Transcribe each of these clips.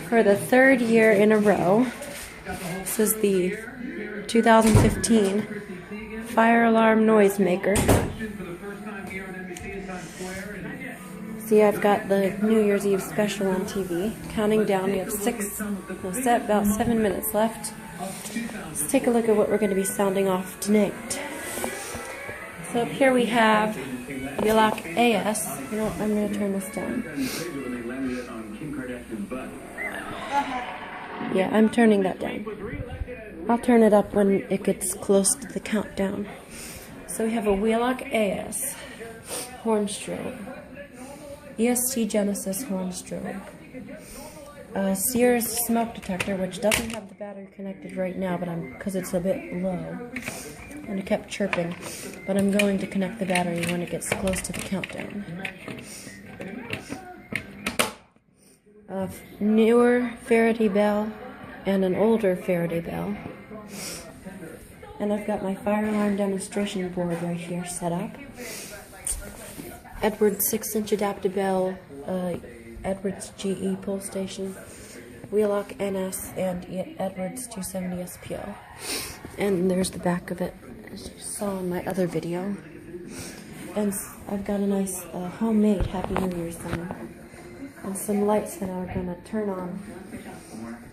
for the third year in a row. This is the 2015 fire alarm noisemaker. See, I've got the New Year's Eve special on TV. Counting down, we have about 7 minutes left. Let's take a look at what we're going to be sounding off tonight. So up here we have Wheelock AS. You know what, I'm going to turn this down. Yeah, I'm turning that down. I'll turn it up when it gets close to the countdown. So we have a Wheelock AS horn strobe, EST Genesis horn strobe, a Sears smoke detector, which doesn't have the battery connected right now, but because it's a bit low, and it kept chirping. But I'm going to connect the battery when it gets close to the countdown. A newer Faraday bell and an older Faraday bell. And I've got my fire alarm demonstration board right here set up. Edwards 6-inch Adaptabel, Edwards GE pull station, Wheelock NS, and Edwards 270 SPL. And there's the back of it, as you saw in my other video. And I've got a nice homemade Happy New Year sign. And some lights that are going to turn on.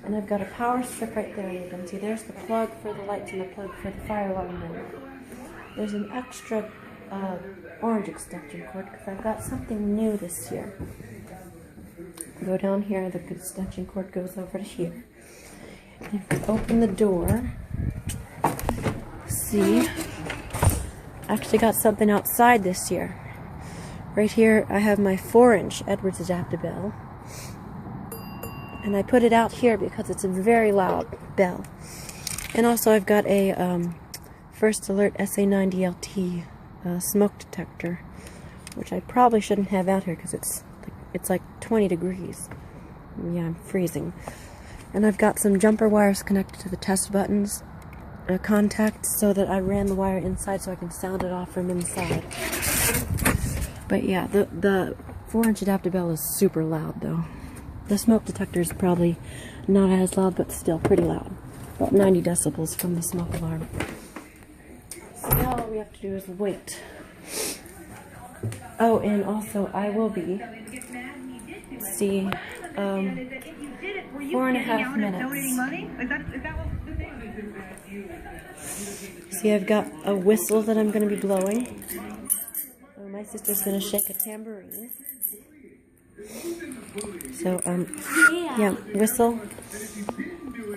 And I've got a power strip right there. You can see there's the plug for the lights and the plug for the fire alarm motor. There's an extra orange extension cord because I've got something new this year. Go down here, the extension cord goes over to here. And if you open the door, see, I actually got something outside this year. Right here, I have my 4-inch Edwards Adaptabel, and I put it out here because it's a very loud bell. And also, I've got a First Alert SA90LT smoke detector, which I probably shouldn't have out here because it's like 20 degrees. Yeah, I'm freezing. And I've got some jumper wires connected to the test buttons, contacts, so that I ran the wire inside so I can sound it off from inside. But yeah, the 4-inch Adaptabel is super loud though. The smoke detector is probably not as loud, but still pretty loud. About 90 decibels from the smoke alarm. So now all we have to do is wait. Oh, and also I will be, 4.5 minutes. See, I've got a whistle that I'm going to be blowing. My sister's going to shake a tambourine. So, yeah, whistle.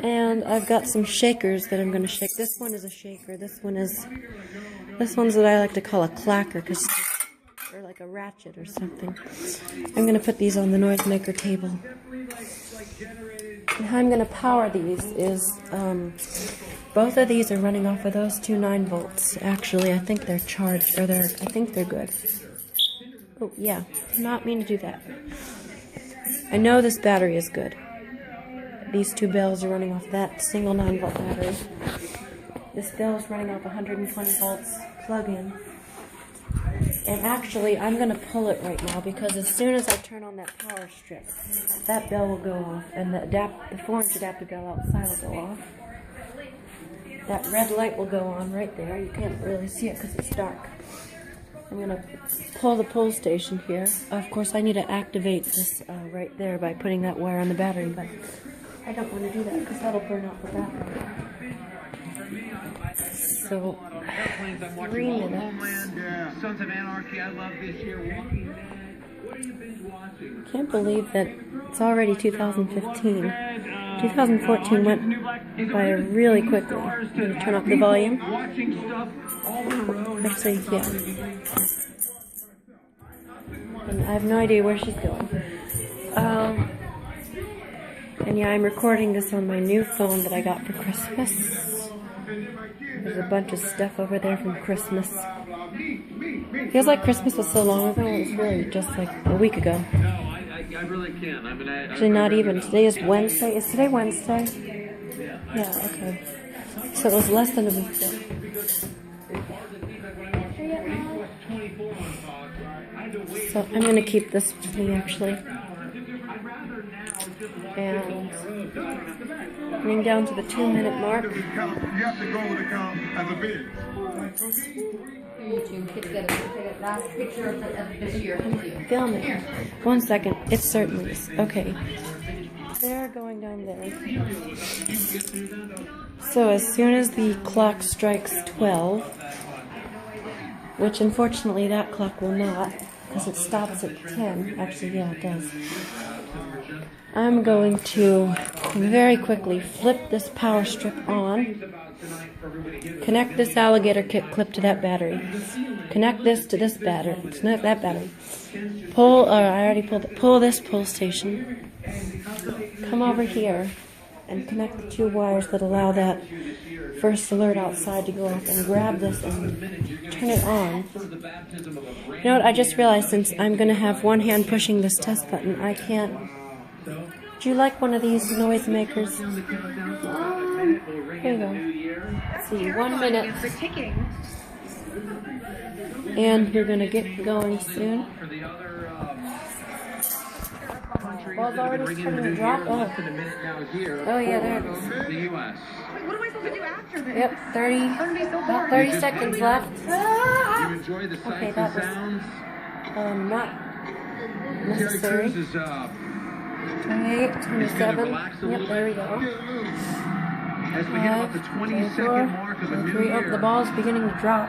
And I've got some shakers that I'm going to shake. This one is a shaker. This one's what I like to call a clacker, or like a ratchet or something. I'm going to put these on the noisemaker table. And how I'm going to power these is, both of these are running off of those two 9 volts. Actually, I think they're charged, or I think they're good. Oh, yeah, did not mean to do that. I know this battery is good. These two bells are running off that single 9-volt battery. This bell is running off 120 volts plug-in. And actually, I'm going to pull it right now because as soon as I turn on that power strip, that bell will go off, and the 4-inch Adaptabel outside will go off. That red light will go on right there. You can't really see it because it's dark. I'm going to pull the pull station here. Of course, I need to activate this right there by putting that wire on the battery, but I don't want to do that because that'll burn out the battery. So, 3 minutes. Sons of Anarchy, I love this year. Walking Dead. What have you been watching? Can't believe that it's already 2015. 2014 went by really quickly. I'm going to turn off the volume. Actually, yeah. And I have no idea where she's going. And yeah, I'm recording this on my new phone that I got for Christmas. There's a bunch of stuff over there from Christmas. Feels like Christmas was so long ago. It was really just like a week ago. I really can't. Actually, not even. Today is Wednesday. Is today Wednesday? Yeah, okay. So it was less than a week ago. So I'm going to keep this with me, actually. And getting down to the 2-minute mark. You have to go with the count as a bid. Last picture of this year. Film it. 1 second. It certainly is. Okay. They're going down there. So as soon as the clock strikes 12, which unfortunately that clock will not, because it stops at 10. Actually, yeah, it does. I'm going to very quickly flip this power strip on, connect this alligator clip to that battery, connect this to this battery, connect that battery, pull this pull station, come over here, and connect the 2 wires that allow that first alert outside to go off, and grab this and turn it on. You know what, I just realized since I'm going to have one hand pushing this test button, I can't. Do you like one of these noisemakers? Here you go. Let's see, 1 minute. And we're going to get going soon. Ball's already starting to drop. Oh yeah, there it is. The U.S. What am I supposed to do after this? Yep, 30, about 30 seconds left. You enjoy the sights Okay, and that was sounds. not Terry necessary. Crews is 28, 27. Yep, there we go. as we hit about the 22nd mark of a new 23. Oh, year. the ball's beginning to drop.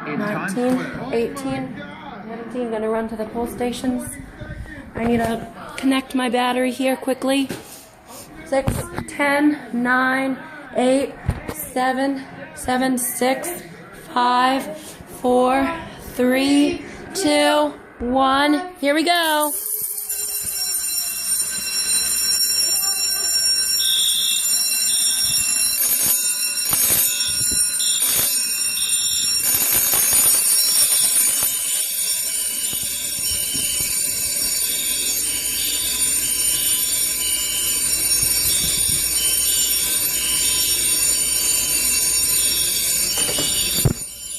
In Times 19, Square. 18, 17. Gonna run to the pull stations. I need to connect my battery here quickly. 6, 10, 9, 8, 7, 6, 5, 4, 3, 2, 1. Here we go.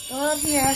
Still up here.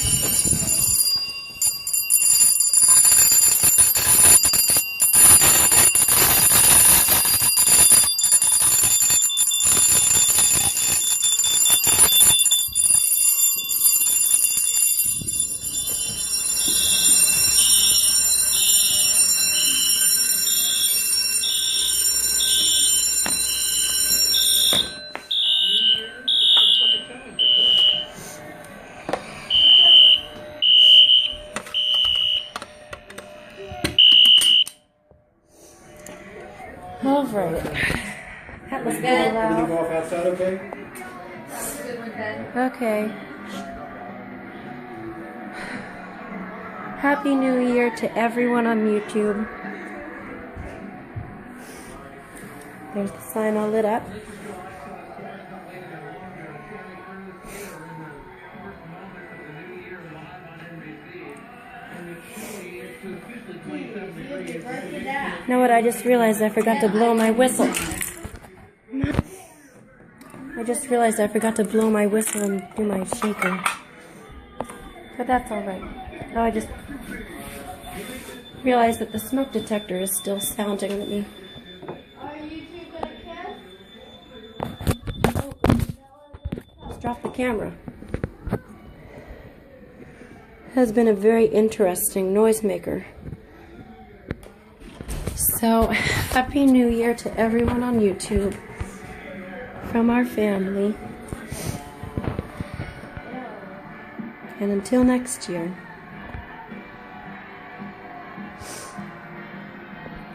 All right. That was good. Can you go off outside, okay? Okay. Happy New Year to everyone on YouTube. There's the sign all lit up. You know what? I just realized I forgot to blow my whistle. I just realized I forgot to blow my whistle and do my shaker. But that's alright. Oh, I just realized that the smoke detector is still sounding at me. Just drop the camera. Has been a very interesting noisemaker. So, Happy New Year to everyone on YouTube from our family. And until next year.